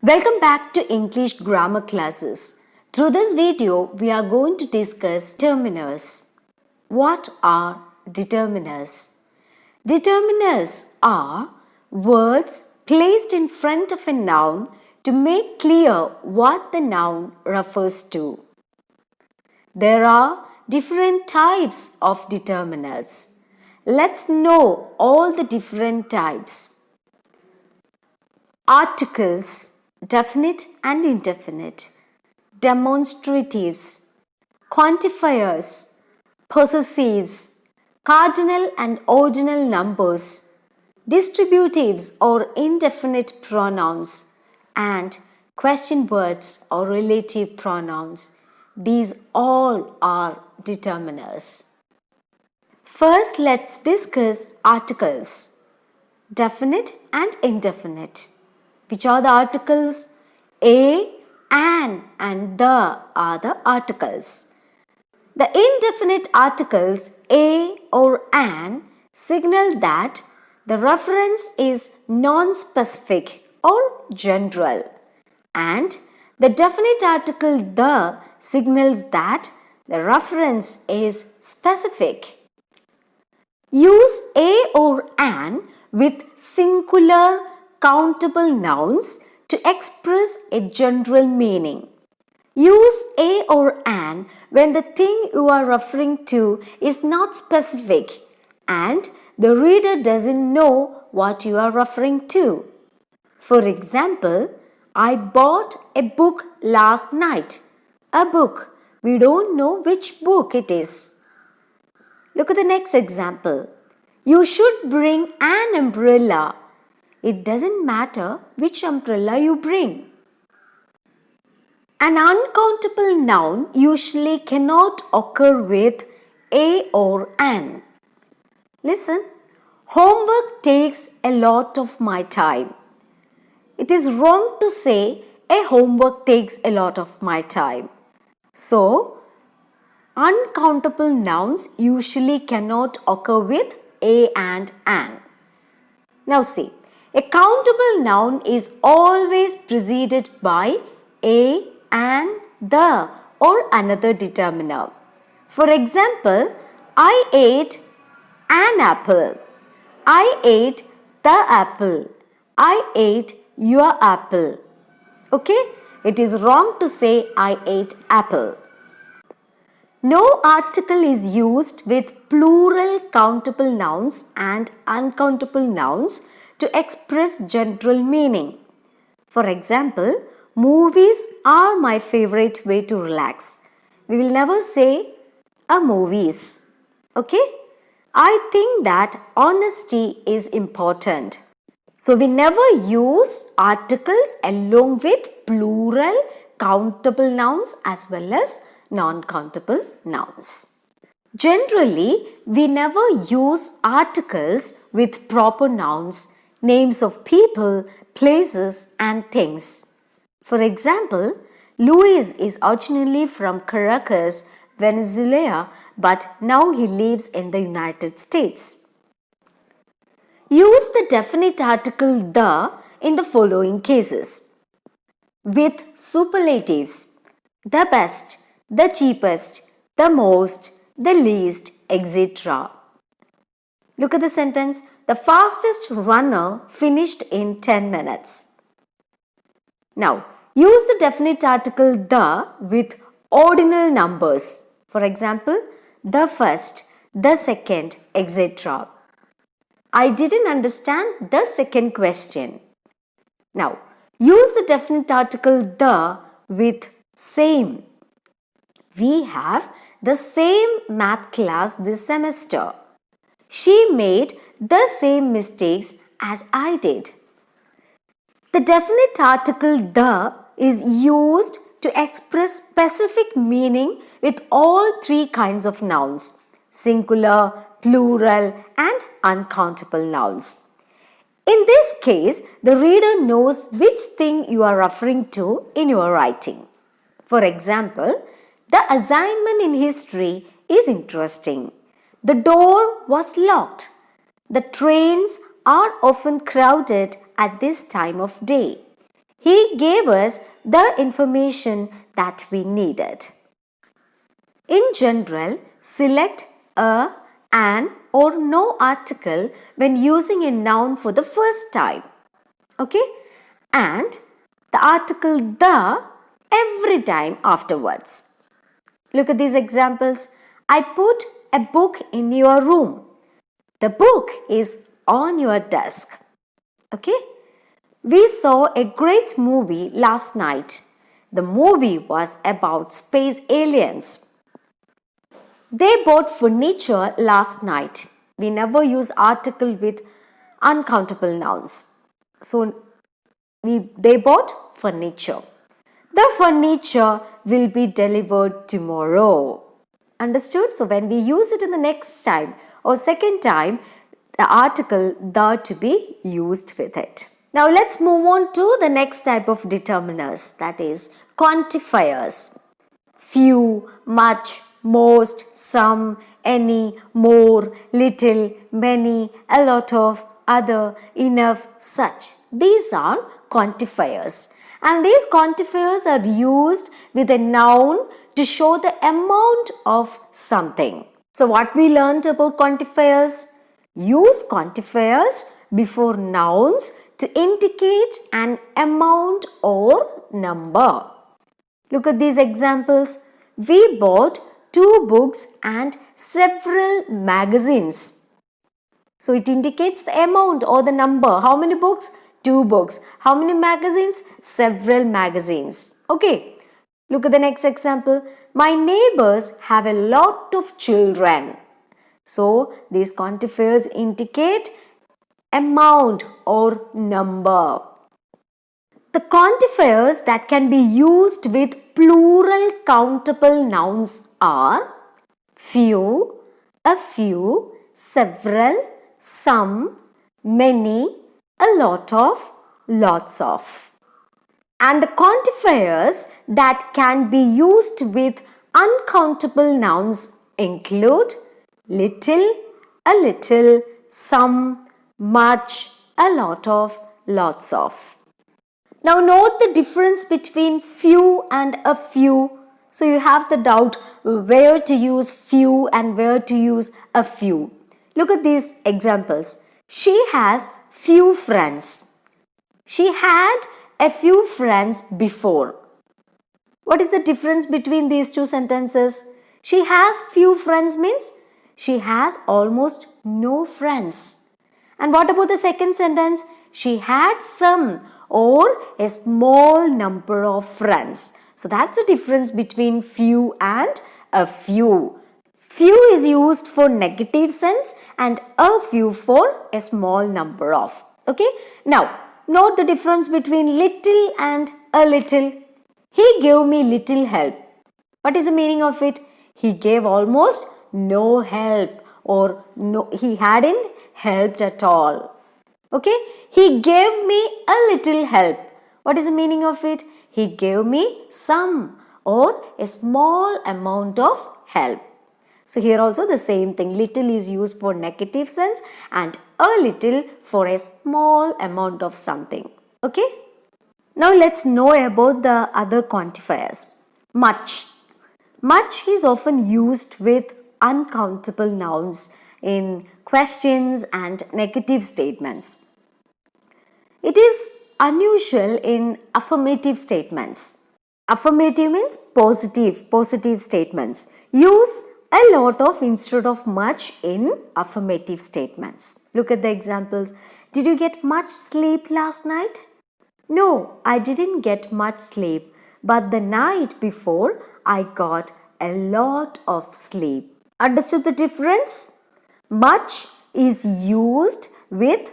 Welcome back to English grammar classes. Through this video, we are going to discuss determiners. What are determiners? Determiners are words placed in front of a noun to make clear what the noun refers to. There are different types of determiners. Let's know all the different types. Articles, definite and indefinite, demonstratives, quantifiers, possessives, cardinal and ordinal numbers, distributives or indefinite pronouns, and question words or relative pronouns. These all are determiners. First, let's discuss articles, definite and indefinite. Which are the articles? A, an, and the are the articles. The indefinite articles a or an signal that the reference is non-specific or general, and the definite article the signals that the reference is specific. Use a or an with singular countable nouns to express a general meaning. Use a or an when the thing you are referring to is not specific and the reader doesn't know what you are referring to. For example, I bought a book last night. A book. We don't know which book it is. Look at the next example. You should bring an umbrella. It doesn't matter which umbrella you bring. An uncountable noun usually cannot occur with a or an. Listen, homework takes a lot of my time. It is wrong to say a homework takes a lot of my time. So, uncountable nouns usually cannot occur with a and an. Now see. A countable noun is always preceded by a, an, the or another determiner. For example, I ate an apple. I ate the apple. I ate your apple. Okay? It is wrong to say I ate apple. No article is used with plural countable nouns and uncountable nouns to express general meaning. For example, movies are my favorite way to relax. We will never say a movies. Okay? I think that honesty is important. So we never use articles along with plural countable nouns as well as non-countable nouns. Generally, we never use articles with proper nouns, names of people, places and things. For example, Luis is originally from Caracas, Venezuela, but now he lives in the United States. Use the definite article the in the following cases. With superlatives, the best, the cheapest, the most, the least, etc. Look at the sentence. The fastest runner finished in 10 minutes. Now, use the definite article the with ordinal numbers. For example, the first, the second, etc. I didn't understand the second question. Now, use the definite article the with same. We have the same math class this semester. She made the same mistakes as I did. The definite article the is used to express specific meaning with all three kinds of nouns: singular, plural, and uncountable nouns. In this case, the reader knows which thing you are referring to in your writing. For example, the assignment in history is interesting. The door was locked. The trains are often crowded at this time of day. He gave us the information that we needed. In general, select a, an or no article when using a noun for the first time. Okay? And the article the every time afterwards. Look at these examples. I put a book in your room. The book is on your desk. Okay? We saw a great movie last night. The movie was about space aliens. They bought furniture last night. We never use article with uncountable nouns. So, they bought furniture. The furniture will be delivered tomorrow. Understood? So, when we use it in the next time or second time, the article the to be used with it. Now, let's move on to the next type of determiners, that is quantifiers. Few, much, most, some, any, more, little, many, a lot of, other, enough, such. These are quantifiers. And these quantifiers are used with a noun to show the amount of something. So what we learned about quantifiers? Use quantifiers before nouns to indicate an amount or number. Look at these examples. We bought 2 books and several magazines. So it indicates the amount or the number. How many books? 2 books. How many magazines? Several magazines. Okay. Look at the next example. My neighbors have a lot of children. So these quantifiers indicate amount or number. The quantifiers that can be used with plural countable nouns are few, a few, several, some, many, a lot of, lots of. And the quantifiers that can be used with uncountable nouns include little, a little, some, much, a lot of, lots of. Now note the difference between few and a few. So you have the doubt where to use few and where to use a few. Look at these examples. She has few friends. She had a few friends before. What is the difference between these two sentences? She has few friends means she has almost no friends. And what about the second sentence? She had some or a small number of friends. So that's the difference between few and a few. Few is used for negative sense and a few for a small number of. Okay. Now, note the difference between little and a little. He gave me little help. What is the meaning of it? He gave almost no help or no, he hadn't helped at all. Okay. He gave me a little help. What is the meaning of it? He gave me some or a small amount of help. So here also the same thing. Little is used for negative sense and a little for a small amount of something. Okay. Now let's know about the other quantifiers. Much. Much is often used with uncountable nouns in questions and negative statements. It is unusual in affirmative statements. Affirmative means positive statements. Use a lot of instead of much in affirmative statements. Look at the examples. Did you get much sleep last night? No, I didn't get much sleep, but the night before I got a lot of sleep. Understood the difference? Much is used with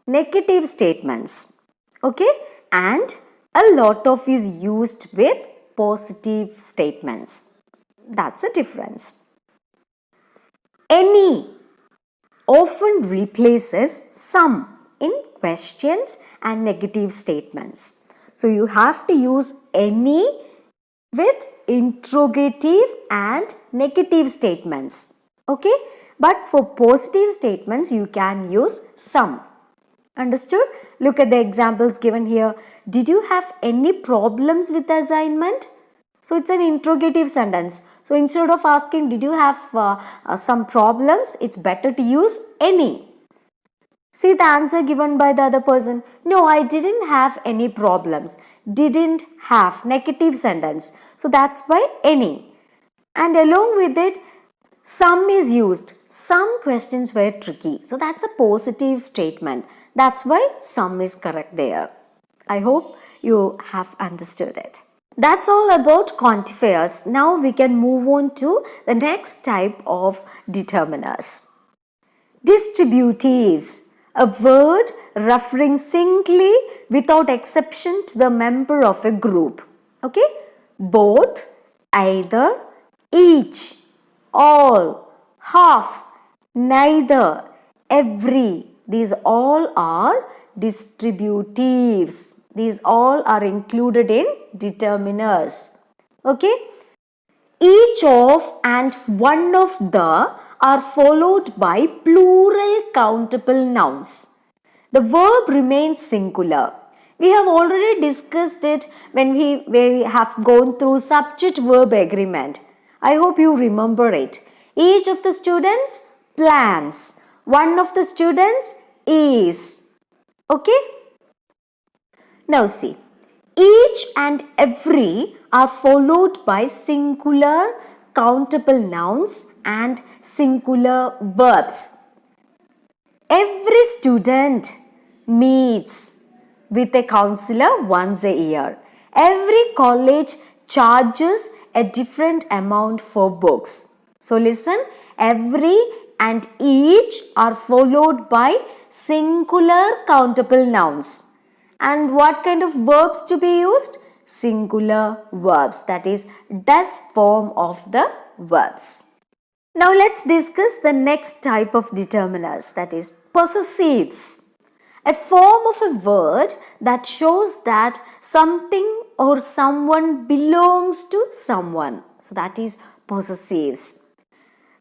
negative statements. Okay? And a lot of is used with positive statements. That's the difference. Any often replaces some in questions and negative statements. So you have to use any with interrogative and negative statements. Okay? But for positive statements, you can use some. Understood? Look at the examples given here. Did you have any problems with the assignment? So it's an interrogative sentence. So instead of asking, did you have some problems? It's better to use any. See the answer given by the other person. No, I didn't have any problems. Didn't have, negative sentence. So that's why any. And along with it, some is used. Some questions were tricky. So that's a positive statement. That's why some is correct there. I hope you have understood it. That's all about quantifiers. Now we can move on to the next type of determiners. Distributives, a word referring singly without exception to the member of a group. Okay? Both, either, each, all, half, neither, every. These all are distributives. These all are included in determiners. Okay? Each of and one of the are followed by plural countable nouns. The verb remains singular. We have already discussed it when we have gone through subject-verb agreement. I hope you remember it. Each of the students plans. One of the students is. Okay? Now see, each and every are followed by singular countable nouns and singular verbs. Every student meets with a counselor once a year. Every college charges a different amount for books. So listen, every and each are followed by singular countable nouns. And what kind of verbs to be used? Singular verbs, that is does form of the verbs. Now let's discuss the next type of determiners, that is possessives. A form of a word that shows that something or someone belongs to someone. So that is possessives.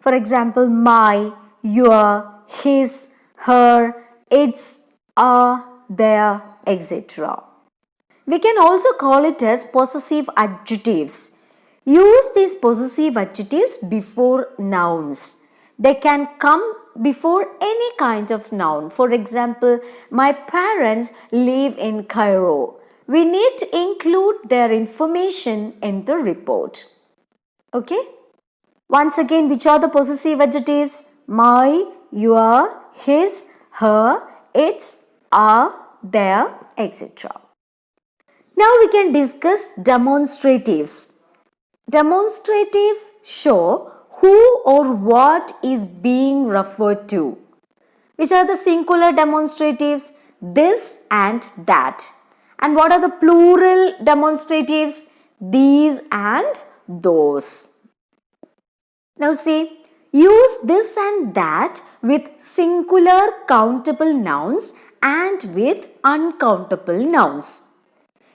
For example, my, your, his, her, its, our, their, etc. We can also call it as possessive adjectives. Use these possessive adjectives before nouns. They can come before any kind of noun. For example, my parents live in Cairo. We need to include their information in the report. Okay? Once again, which are the possessive adjectives? My, your, his, her, its, our, their, etc. Now we can discuss demonstratives. Demonstratives show who or what is being referred to. Which are the singular demonstratives? This and that. And what are the plural demonstratives? These and those. Now see, use this and that with singular countable nouns and with uncountable nouns.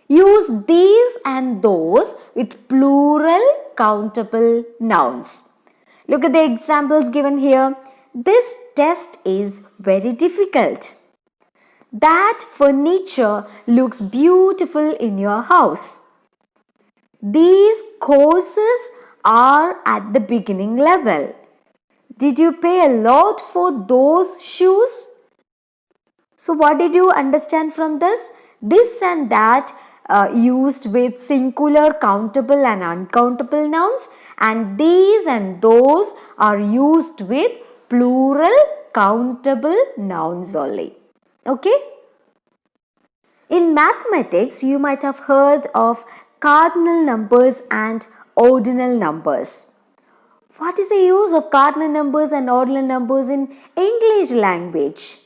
Use these and those with plural countable nouns. Look at the examples given here. This test is very difficult. That furniture looks beautiful in your house. These courses are at the beginning level. Did you pay a lot for those shoes? So what did you understand from this? This and that used with singular countable and uncountable nouns, and these and those are used with plural countable nouns only. Okay? In mathematics, you might have heard of cardinal numbers and ordinal numbers. What is the use of cardinal numbers and ordinal numbers in English language?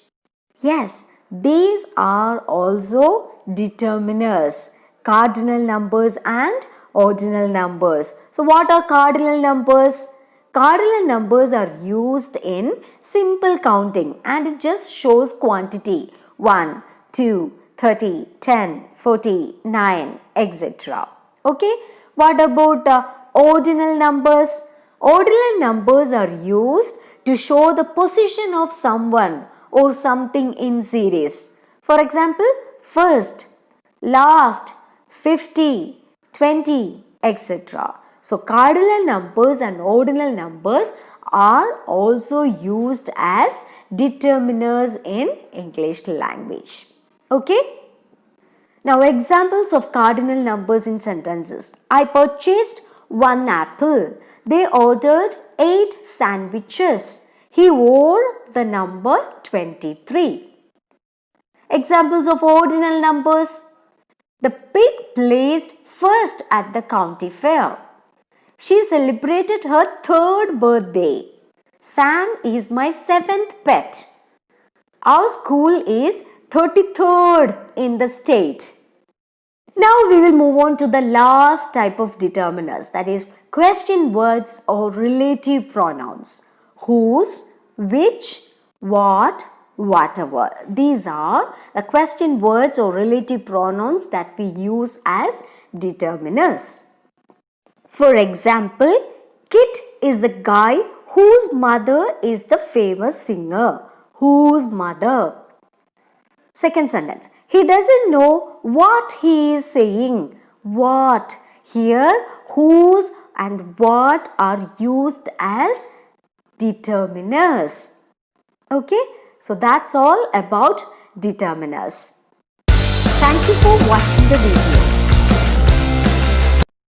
Yes, these are also determiners, cardinal numbers and ordinal numbers. So what are cardinal numbers? Cardinal numbers are used in simple counting and it just shows quantity 1, 2, 30, 10, 40, 9, etc. Okay, what about ordinal numbers? Ordinal numbers are used to show the position of someone or something in series. For example, first, last, 50, 20, etc. So cardinal numbers and ordinal numbers are also used as determiners in English language. Okay? Now examples of cardinal numbers in sentences. I purchased 1 apple. They ordered 8 sandwiches. He wore the number 23. Examples of ordinal numbers. The pig placed first at the county fair. She celebrated her 3rd birthday. Sam is my 7th pet. Our school is 33rd in the state. Now we will move on to the last type of determiners, that is question words or relative pronouns. Whose, which, what, whatever. These are the question words or relative pronouns that we use as determiners. For example, Kit is a guy whose mother is the famous singer. Whose mother? Second sentence. He doesn't know what he is saying. What? Here, whose and what are used as determiners. Okay? So that's all about determiners. Thank you for watching the video.